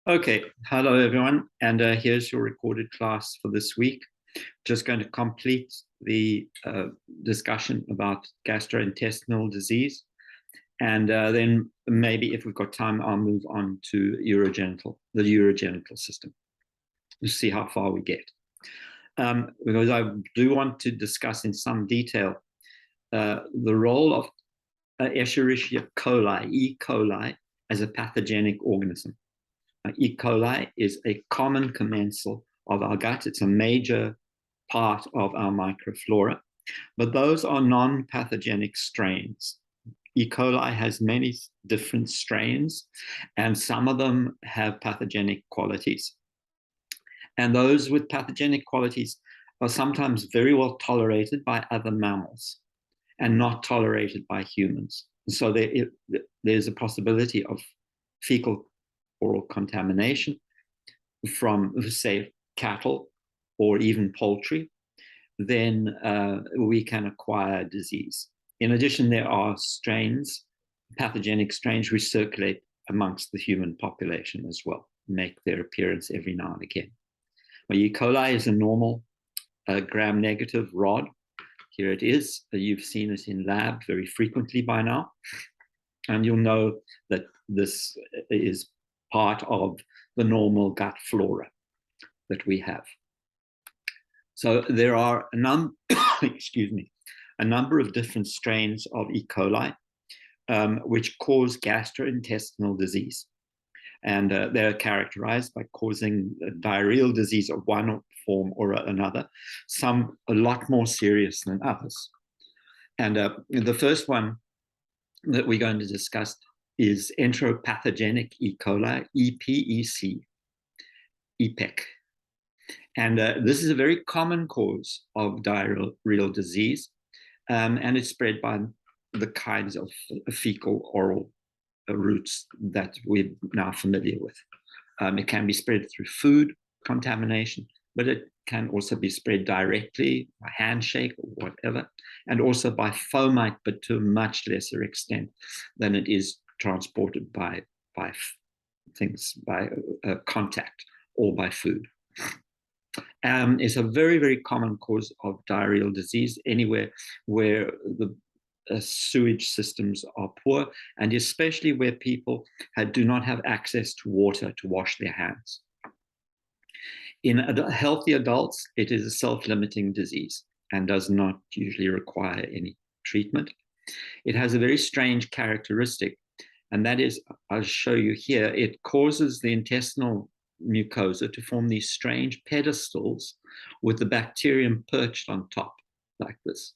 Okay, hello everyone, and here's your recorded class for this week. Just going to complete the discussion about gastrointestinal disease, and then maybe if we've got time, I'll move on to the urogenital system, to see how far we get. Because I do want to discuss in some detail the role of Escherichia coli, E. coli, as a pathogenic organism. E. coli is a common commensal of our gut. It's a major part of our microflora, but those are non-pathogenic strains. E. coli has many different strains, and some of them have pathogenic qualities. And those with pathogenic qualities are sometimes very well tolerated by other mammals and not tolerated by humans. So there's a possibility of fecal oral contamination from, say, cattle or even poultry, then we can acquire disease. In addition, there are strains, pathogenic strains, which circulate amongst the human population as well, make their appearance every now and again. Well, E. coli is a normal gram-negative rod. Here it is. You've seen it in lab very frequently by now. And you'll know that this is part of the normal gut flora that we have. So there are a number of different strains of E. coli which cause gastrointestinal disease. And they're characterized by causing diarrheal disease of one form or another, some a lot more serious than others. And the first one that we're going to discuss is enteropathogenic E. coli, EPEC, EPEC. And this is a very common cause of diarrheal disease, and it's spread by the kinds of fecal oral routes that we're now familiar with. It can be spread through food contamination, but it can also be spread directly by handshake or whatever, and also by fomite, but to a much lesser extent than it is transported by contact or by food. It's a very, very common cause of diarrheal disease anywhere where the sewage systems are poor, and especially where people do not have access to water to wash their hands. In healthy adults, it is a self-limiting disease and does not usually require any treatment. It has a very strange characteristic, and that is, I'll show you here, it causes the intestinal mucosa to form these strange pedestals with the bacterium perched on top, like this.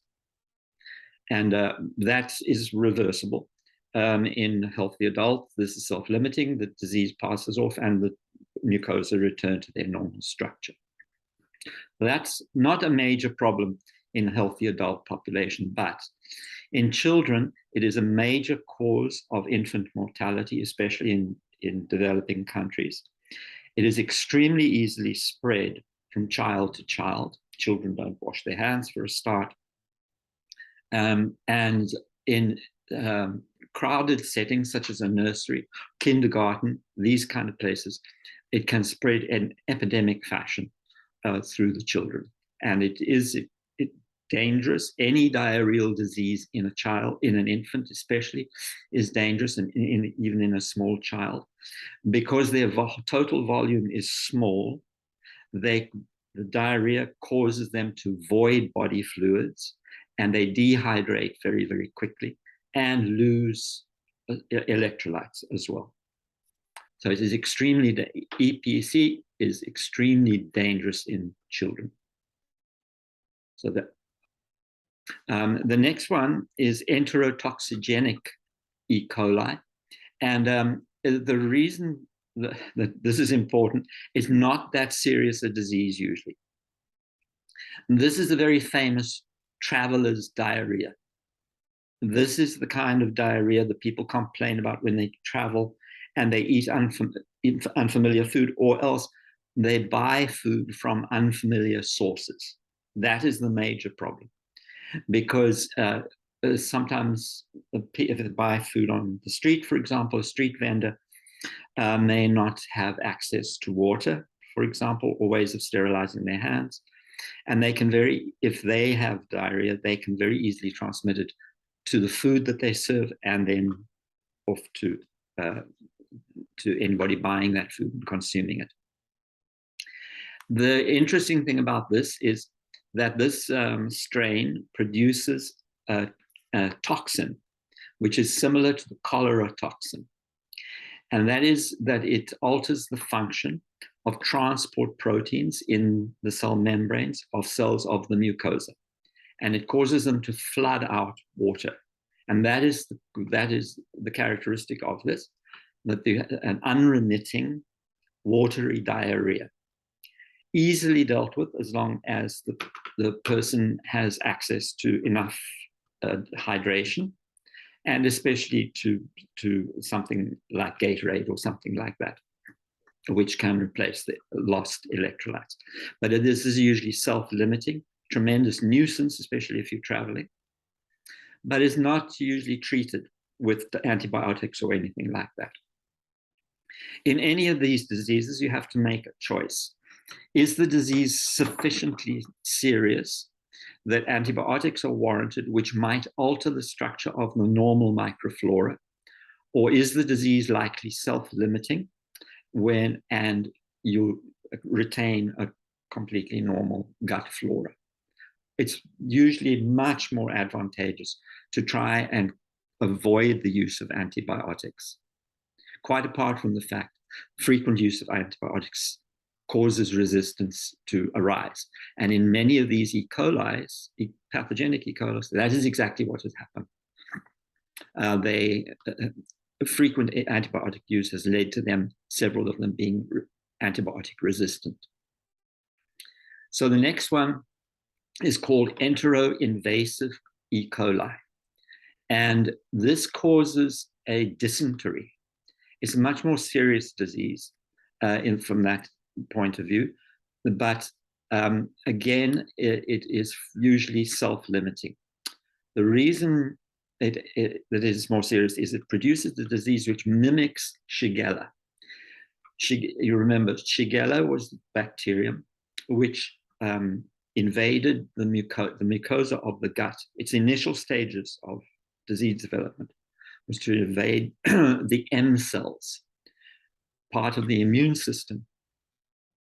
And that is reversible. In healthy adults, this is self-limiting, the disease passes off and the mucosa return to their normal structure. That's not a major problem in a healthy adult population, but in children, it is a major cause of infant mortality, especially in developing countries. It is extremely easily spread from child to child. Children don't wash their hands for a start. And in crowded settings such as a nursery, kindergarten, these kind of places, it can spread in epidemic fashion through the children. And it is dangerous. Any diarrheal disease in a child, in an infant especially, is dangerous, and even in a small child. Because their total volume is small, the diarrhea causes them to void body fluids, and they dehydrate very, very quickly and lose electrolytes as well. So it is EPC is extremely dangerous in children. So the next one is enterotoxigenic E. coli. And the reason that this is important is not that serious a disease usually. And this is a very famous traveler's diarrhea. This is the kind of diarrhea that people complain about when they travel and they eat unfamiliar food, or else they buy food from unfamiliar sources. That is the major problem, because sometimes if they buy food on the street, for example, a street vendor, may not have access to water, for example, or ways of sterilizing their hands. And they can if they have diarrhea, they can very easily transmit it to the food that they serve and then off to anybody buying that food and consuming it. The interesting thing about this is that this strain produces a toxin, which is similar to the cholera toxin. And that is that it alters the function of transport proteins in the cell membranes of cells of the mucosa. And it causes them to flood out water. And that is the characteristic of this, that an unremitting watery diarrhea, easily dealt with as long as the person has access to enough hydration, and especially to something like Gatorade or something like that, which can replace the lost electrolytes. But this is usually self-limiting, tremendous nuisance, especially if you're traveling, but is not usually treated with antibiotics or anything like that. In any of these diseases, you have to make a choice. Is the disease sufficiently serious that antibiotics are warranted, which might alter the structure of the normal microflora? Or is the disease likely self-limiting and you retain a completely normal gut flora? It's usually much more advantageous to try and avoid the use of antibiotics. Quite apart from the fact frequent use of antibiotics causes resistance to arise. And in many of these E. coli, pathogenic E. coli, that is exactly what has happened. Frequent antibiotic use has led to them, several of them being antibiotic resistant. So the next one is called enteroinvasive E. coli. And this causes a dysentery. It's a much more serious disease from that point of view. But again, it is usually self-limiting. The reason that it is more serious is it produces the disease which mimics Shigella. You remember, Shigella was the bacterium which invaded the mucosa of the gut. Its initial stages of disease development was to invade the M cells, part of the immune system,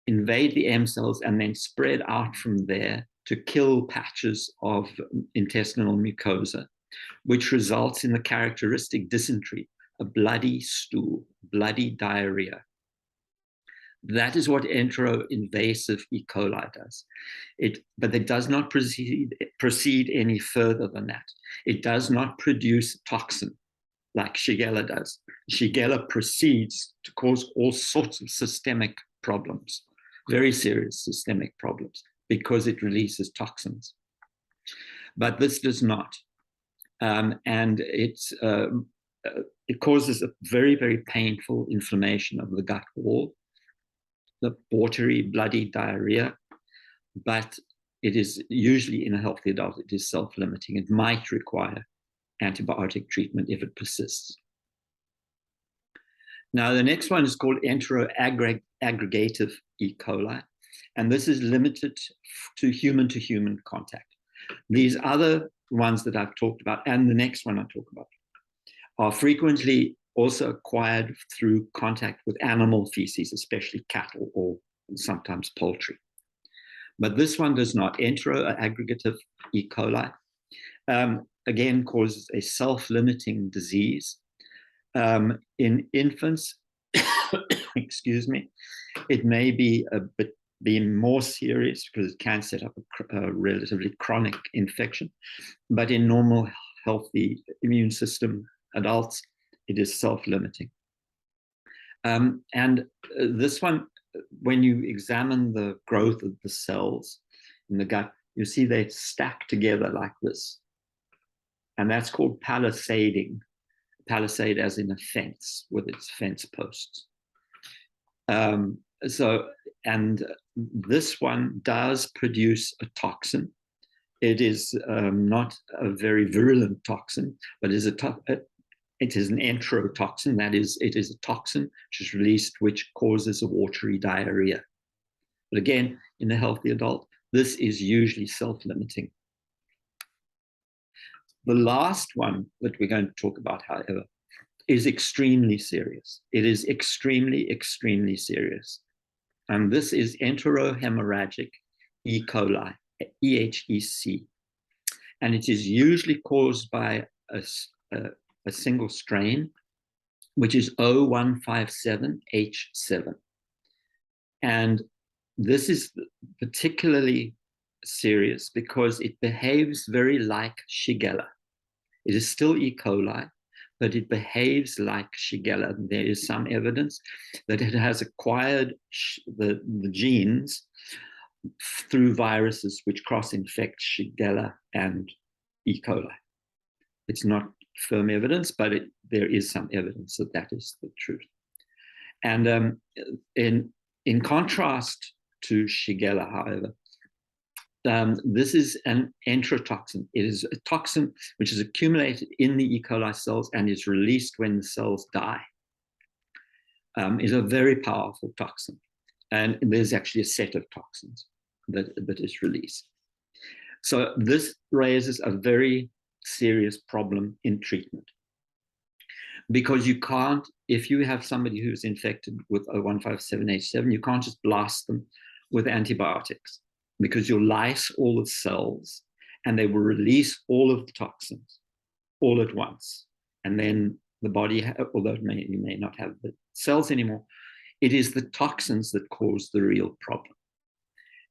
invade the M cells and then spread out from there to kill patches of intestinal mucosa, which results in the characteristic dysentery, a bloody stool, bloody diarrhea. That is what enteroinvasive E. coli does. But it does not proceed any further than that. It does not produce toxin like Shigella does. Shigella proceeds to cause all sorts of systemic problems, very serious systemic problems, because it releases toxins. But this does not. And it causes a very, very painful inflammation of the gut wall, the watery, bloody diarrhea, but it is usually in a healthy adult, it is self-limiting. It might require antibiotic treatment if it persists. Now, the next one is called enteroaggregative E. coli, and this is limited to human contact. These other ones that I've talked about, and the next one I talk about, are frequently also acquired through contact with animal feces, especially cattle or sometimes poultry. But this one does not. Enteroaggregative E. coli, again, causes a self-limiting disease. In infants, excuse me, it may be more serious because it can set up a relatively chronic infection. But in normal, healthy immune system adults, it is self-limiting. And this one, when you examine the growth of the cells in the gut, you see they stack together like this. And that's called palisading. Palisade as in a fence with its fence posts. And this one does produce a toxin. It is not a very virulent toxin, but is It is an enterotoxin, that is, it is a toxin which is released which causes a watery diarrhea. But again, in a healthy adult, this is usually self-limiting. The last one that we're going to talk about, however, is extremely serious. It is extremely, extremely serious. And this is enterohemorrhagic E. coli, EHEC. And it is usually caused by a single strain, which is O157H7. And this is particularly serious because it behaves very like Shigella. It is still E. coli, but it behaves like Shigella. There is some evidence that it has acquired the genes through viruses which cross-infect Shigella and E. coli. It's not firm evidence, but there is some evidence that that is the truth. And in contrast to Shigella, however, this is an enterotoxin. It is a toxin which is accumulated in the E. coli cells and is released when the cells die. It's a very powerful toxin. And there's actually a set of toxins that is released. So this raises a very serious problem in treatment. Because you can't, if you have somebody who's infected with O157H7, you can't just blast them with antibiotics, because you'll lyse all the cells and they will release all of the toxins all at once. And then the body, although you may not have the cells anymore, it is the toxins that cause the real problem.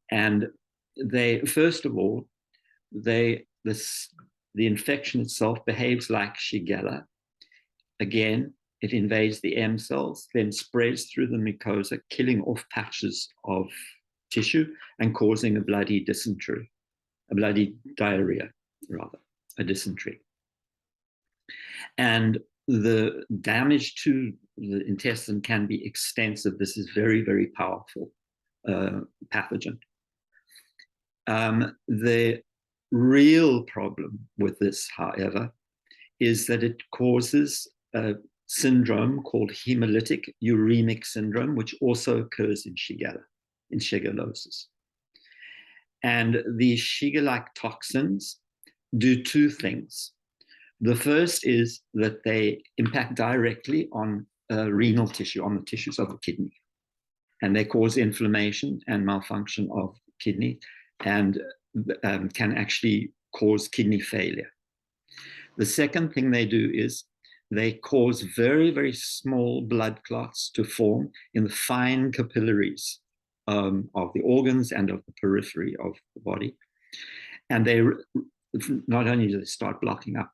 And they, first of all, the infection itself behaves like Shigella. Again, it invades the M cells, then spreads through the mucosa, killing off patches of tissue and causing a bloody dysentery, a bloody diarrhea, rather, a dysentery. And the damage to the intestine can be extensive. This is very, very powerful pathogen. The real problem with this, however, is that it causes a syndrome called hemolytic uremic syndrome, which also occurs in Shigella, in shigellosis. And these Shigella-like toxins do two things. The first is that they impact directly on renal tissue, on the tissues of the kidney. And they cause inflammation and malfunction of kidney and can actually cause kidney failure. The second thing they do is they cause very, very small blood clots to form in the fine capillaries of the organs and of the periphery of the body. And they not only do they start blocking up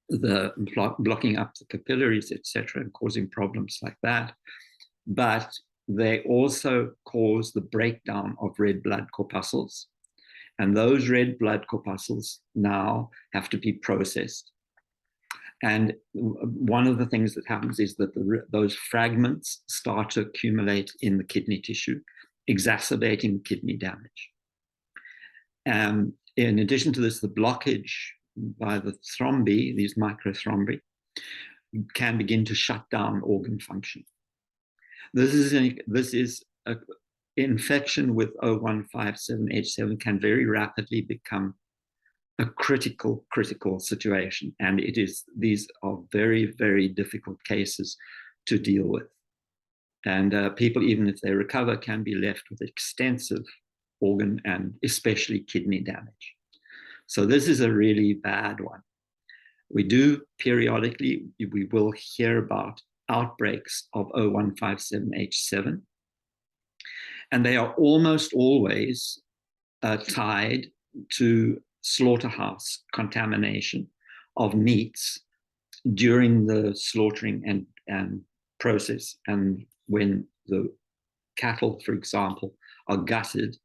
the capillaries, etc., and causing problems like that, but they also cause the breakdown of red blood corpuscles. And those red blood corpuscles now have to be processed. And one of the things that happens is that those fragments start to accumulate in the kidney tissue, exacerbating kidney damage. And in addition to this, the blockage by the thrombi, these microthrombi, can begin to shut down organ function. This is an infection with O157H7 can very rapidly become a critical situation. And these are very, very difficult cases to deal with. And people, even if they recover, can be left with extensive organ and especially kidney damage. So this is a really bad one. We do periodically, we will hear about outbreaks of O157H7. And they are almost always tied to slaughterhouse contamination of meats during the slaughtering and process. And when the cattle, for example, are gutted,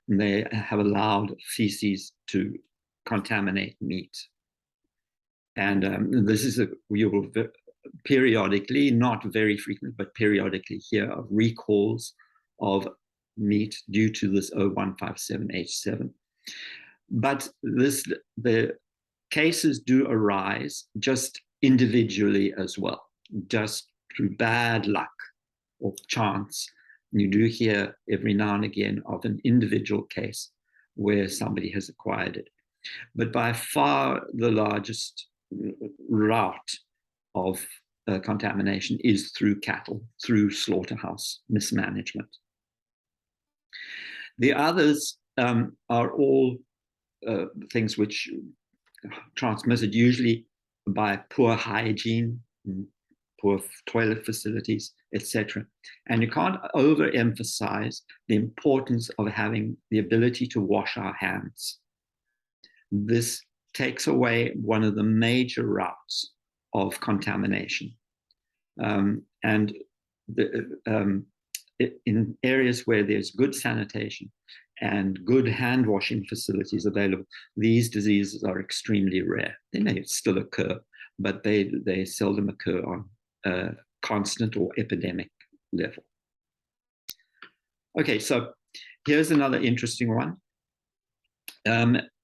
and they have allowed feces to contaminate meat. And this is we will periodically, not very frequent, but periodically hear of recalls of meat due to this O157H7. But the cases do arise just individually as well, just through bad luck or chance. You do hear every now and again of an individual case where somebody has acquired it. But by far the largest route of contamination is through cattle, through slaughterhouse mismanagement. The others are all things which transmitted usually by poor hygiene, poor toilet facilities, etc. And you can't overemphasize the importance of having the ability to wash our hands. This takes away one of the major routes of contamination. And in areas where there's good sanitation and good hand washing facilities available, these diseases are extremely rare. They may still occur, but they seldom occur on a constant or epidemic level. Okay, so here's another interesting one.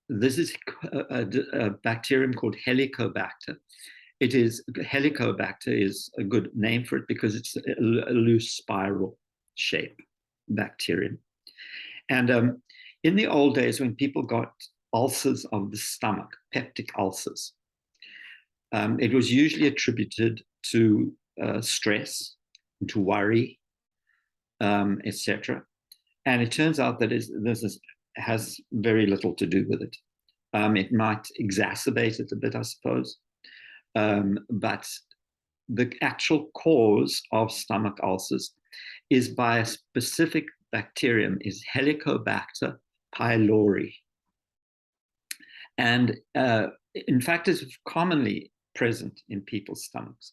This is a bacterium called Helicobacter. Helicobacter is a good name for it because it's a loose spiral shape bacterium. And in the old days, when people got ulcers of the stomach, peptic ulcers, it was usually attributed to stress, to worry, etc. And it turns out that this has very little to do with it. It might exacerbate it a bit, I suppose. But the actual cause of stomach ulcers is by a specific bacterium, is Helicobacter pylori. And in fact, it's commonly present in people's stomachs.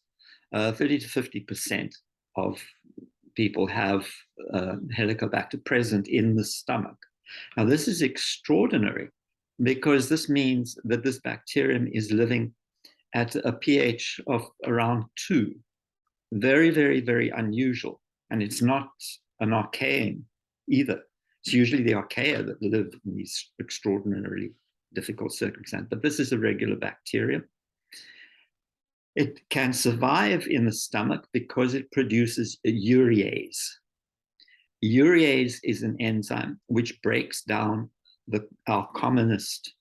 30 to 50% of people have Helicobacter present in the stomach. Now, this is extraordinary because this means that this bacterium is living at a pH of around 2. Very, very, very unusual. And it's not an archaean either. It's usually the archaea that live in these extraordinarily difficult circumstances. But this is a regular bacterium. It can survive in the stomach because it produces a urease. Urease is an enzyme which breaks down our commonest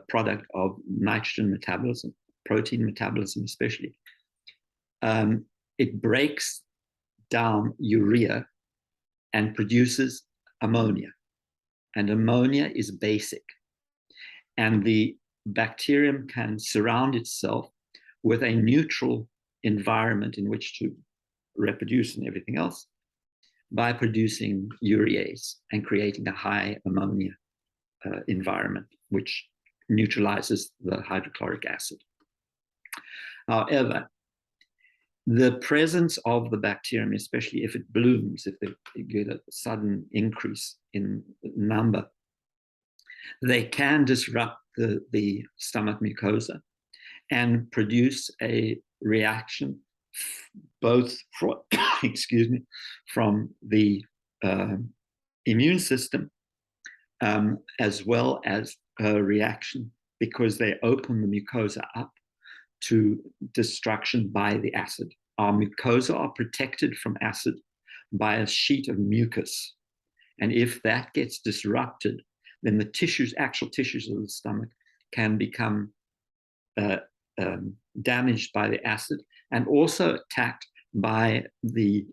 product of nitrogen metabolism, protein metabolism especially. It breaks down urea and produces ammonia. And ammonia is basic. And the bacterium can surround itself with a neutral environment in which to reproduce and everything else by producing urease and creating a high ammonia environment, which neutralizes the hydrochloric acid. However, the presence of the bacterium, especially if it blooms, if they get a sudden increase in number, they can disrupt the stomach mucosa and produce a reaction both from, from the immune system as well as a reaction because they open the mucosa up to destruction by the acid. Our mucosa are protected from acid by a sheet of mucus. And if that gets disrupted, then the tissues, actual tissues of the stomach can become damaged by the acid and also attacked by the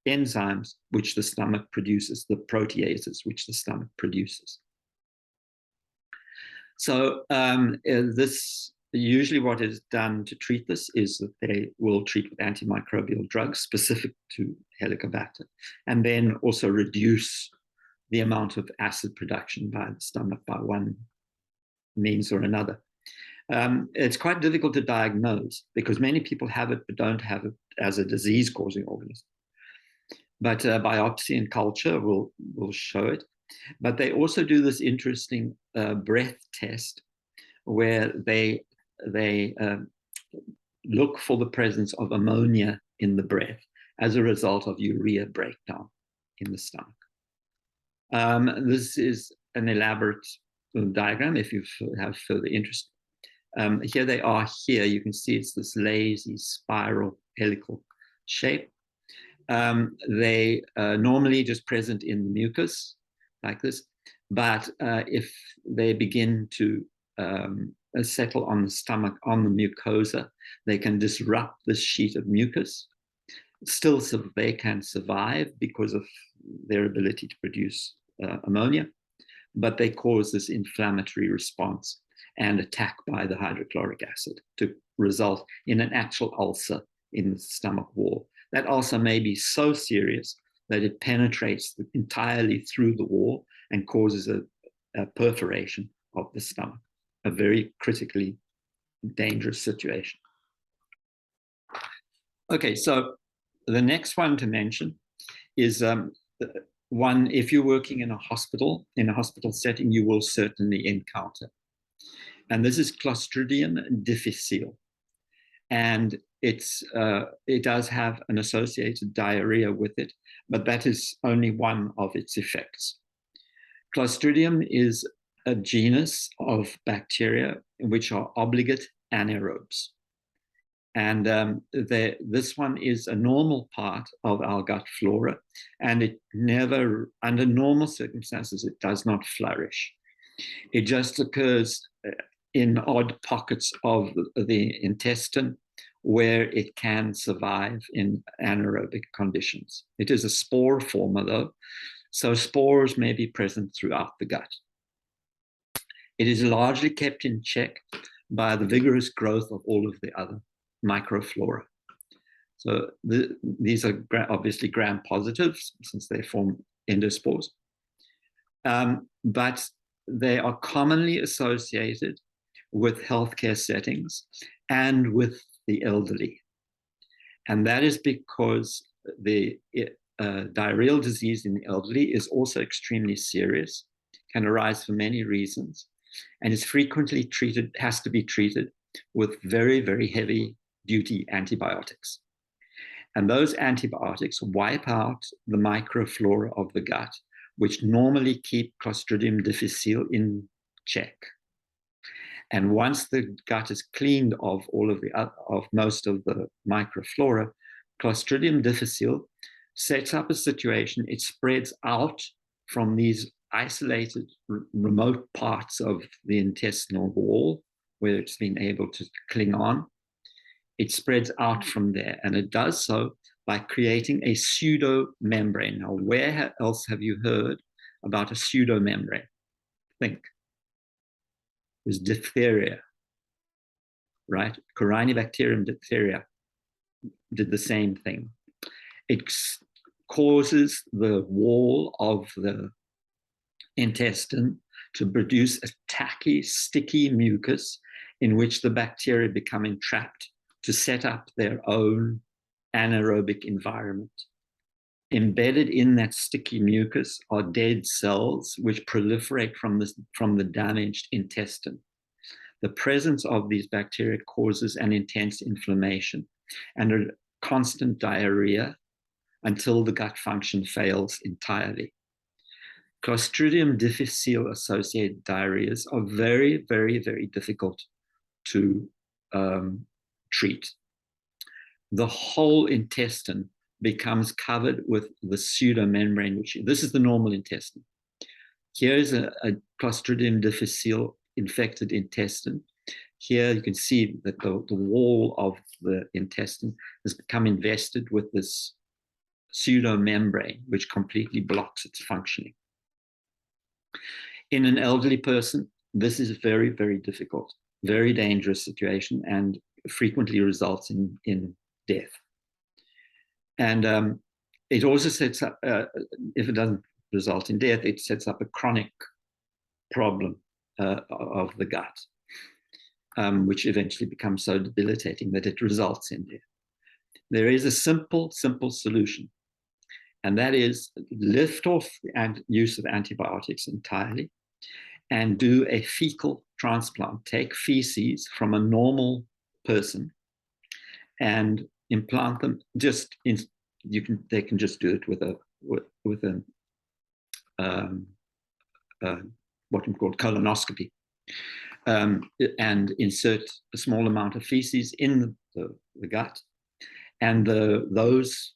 enzymes which the stomach produces, the proteases which the stomach produces. So this usually what is done to treat this is that they will treat with antimicrobial drugs specific to Helicobacter and then also reduce the amount of acid production by the stomach by one means or another. It's quite difficult to diagnose because many people have it but don't have it as a disease-causing organism. But biopsy and culture will show it. But they also do this interesting breath test where they look for the presence of ammonia in the breath as a result of urea breakdown in the stomach. This is an elaborate diagram if you have further interest. Here they are here. You can see it's this lazy spiral helical shape. They normally just present in mucus like this, but if they begin to settle on the stomach, on the mucosa, they can disrupt this sheet of mucus. Still, so they can survive because of their ability to produce ammonia, but they cause this inflammatory response and attack by the hydrochloric acid to result in an actual ulcer in the stomach wall. That ulcer may be so serious that it penetrates entirely through the wall and causes a perforation of the stomach, a very critically dangerous situation. Okay, so the next one to mention is one, if you're working in a hospital setting, you will certainly encounter. And this is Clostridium difficile. And it does have an associated diarrhea with it, but that is only one of its effects. Clostridium is a genus of bacteria which are obligate anaerobes. And this one is a normal part of our gut flora, and it never, under normal circumstances, it does not flourish. It just occurs in odd pockets of the intestine where it can survive in anaerobic conditions. It is a spore former, though, so spores may be present throughout the gut. It is largely kept in check by the vigorous growth of all of the other microflora. So these are obviously gram-positives since they form endospores, but they are commonly associated with healthcare settings and with the elderly. And that is because the diarrheal disease in the elderly is also extremely serious, can arise for many reasons, and is frequently treated, has to be treated with very, very heavy duty antibiotics. And those antibiotics wipe out the microflora of the gut, which normally keep Clostridium difficile in check. And once the gut is cleaned of most of the microflora, Clostridium difficile sets up a situation. It spreads out from these isolated, remote parts of the intestinal wall where it's been able to cling on. It spreads out from there, and it does so by creating a pseudo-membrane. Now, where else have you heard about a pseudo-membrane? Think. It was diphtheria, right? Corynebacterium diphtheria did the same thing. It causes the wall of the intestine to produce a tacky, sticky mucus in which the bacteria become entrapped to set up their own anaerobic environment. Embedded in that sticky mucus are dead cells which proliferate from the damaged intestine. The presence of these bacteria causes an intense inflammation and a constant diarrhea until the gut function fails entirely. Clostridium difficile associated diarrheas are very, very, very difficult to treat. The whole intestine becomes covered with the pseudomembrane, which this is the normal intestine. Here is a Clostridium difficile infected intestine. Here you can see that the wall of the intestine has become invested with this pseudomembrane, which completely blocks its functioning. In an elderly person, this is very, very difficult, very dangerous situation, and frequently results in death. And it also sets up, if it doesn't result in death, it sets up a chronic problem of the gut, which eventually becomes so debilitating that it results in death. There is a simple solution, and that is lift off the use of antibiotics entirely and do a fecal transplant. Take feces from a normal person and implant them. They can just do it with what we call colonoscopy. and insert a small amount of feces in the gut. And those,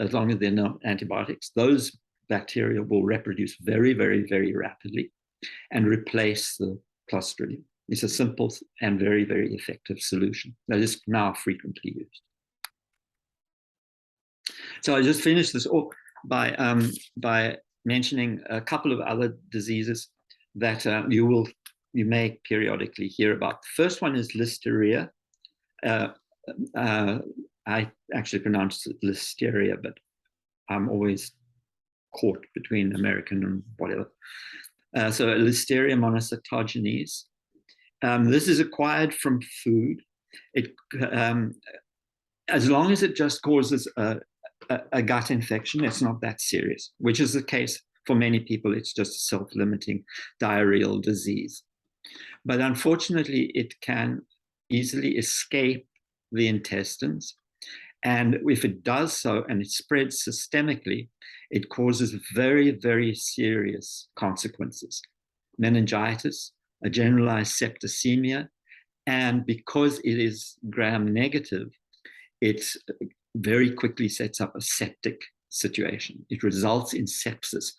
as long as there are no antibiotics, those bacteria will reproduce very, very, very rapidly and replace the Clostridium. It's a simple and very, very effective solution that is now frequently used. So I just finished this off by mentioning a couple of other diseases that you may periodically hear about. The first one is listeria. I actually pronounce it listeria, but I'm always caught between American and whatever. So Listeria monocytogenes. This is acquired from food. As long as it just causes a gut infection, it's not that serious, which is the case for many people. It's just a self-limiting diarrheal disease. But unfortunately, it can easily escape the intestines. And if it does so and it spreads systemically, it causes very, very serious consequences. Meningitis, a generalized septicemia, and because it is gram-negative, it very quickly sets up a septic situation. It results in sepsis,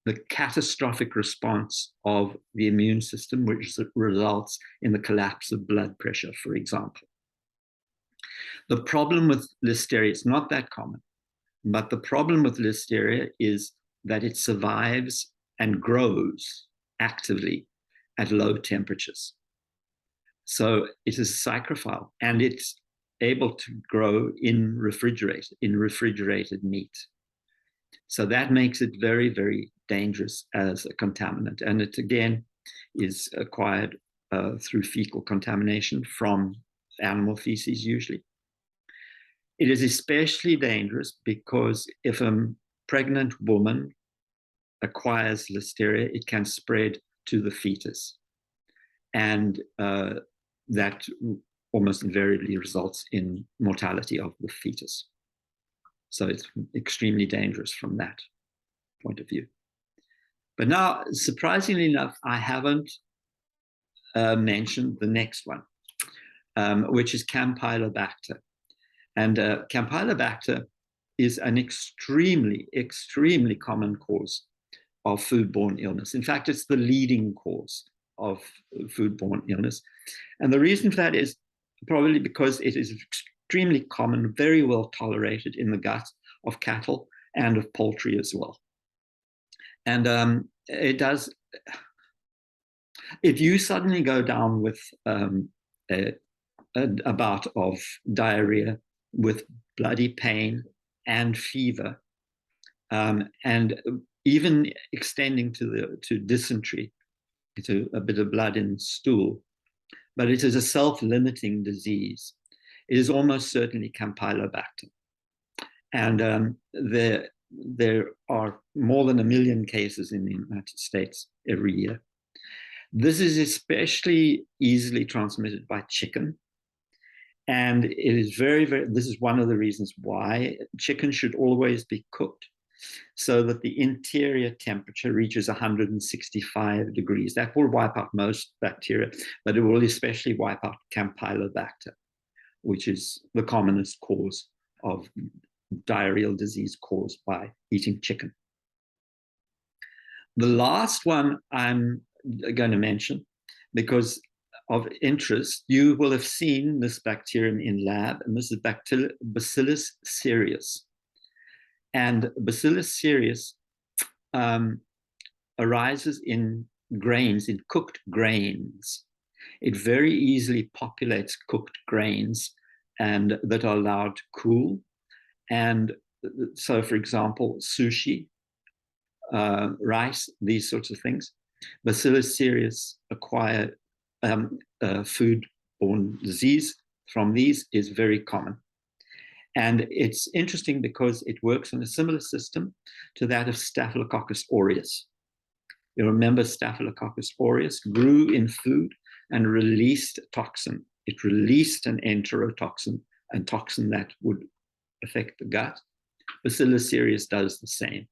the catastrophic response of the immune system, which results in the collapse of blood pressure, for example. The problem with listeria, it's not that common, but the problem with listeria is that it survives and grows actively at low temperatures. So it is a psychrophile, and it's able to grow in refrigerated meat. So that makes it very, very dangerous as a contaminant. And it, again, is acquired through fecal contamination from animal feces usually. It is especially dangerous because if a pregnant woman acquires listeria, it can spread to the fetus. And that almost invariably results in mortality of the fetus. So it's extremely dangerous from that point of view. But now, surprisingly enough, I haven't mentioned the next one, which is Campylobacter. And Campylobacter is an extremely, extremely common cause of foodborne illness. In fact, it's the leading cause of foodborne illness. And the reason for that is probably because it is extremely common, very well tolerated in the gut of cattle and of poultry as well. And it does, if you suddenly go down with a bout of diarrhea with bloody pain and fever, and even extending to dysentery, to a bit of blood in stool, but it is a self-limiting disease. It is almost certainly Campylobacter. And there are more than 1 million cases in the United States every year. This is especially easily transmitted by chicken. And it is very, very, this is one of the reasons why chicken should always be cooked so that the interior temperature reaches 165 degrees. That will wipe out most bacteria, but it will especially wipe out Campylobacter, which is the commonest cause of diarrheal disease caused by eating chicken. The last one I'm going to mention, because of interest, you will have seen this bacterium in lab, and this is Bacillus cereus. And Bacillus cereus arises in grains, in cooked grains. It very easily populates cooked grains and that are allowed to cool. And so, for example, sushi, rice, these sorts of things. Bacillus cereus acquire foodborne disease from these is very common. And it's interesting because it works in a similar system to that of Staphylococcus aureus. You remember Staphylococcus aureus grew in food and released a toxin. It released an enterotoxin, a toxin that would affect the gut. Bacillus cereus does the same.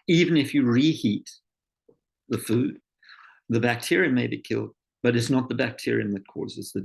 Even if you reheat the food, The bacterium may be killed, but it's not the bacterium that causes the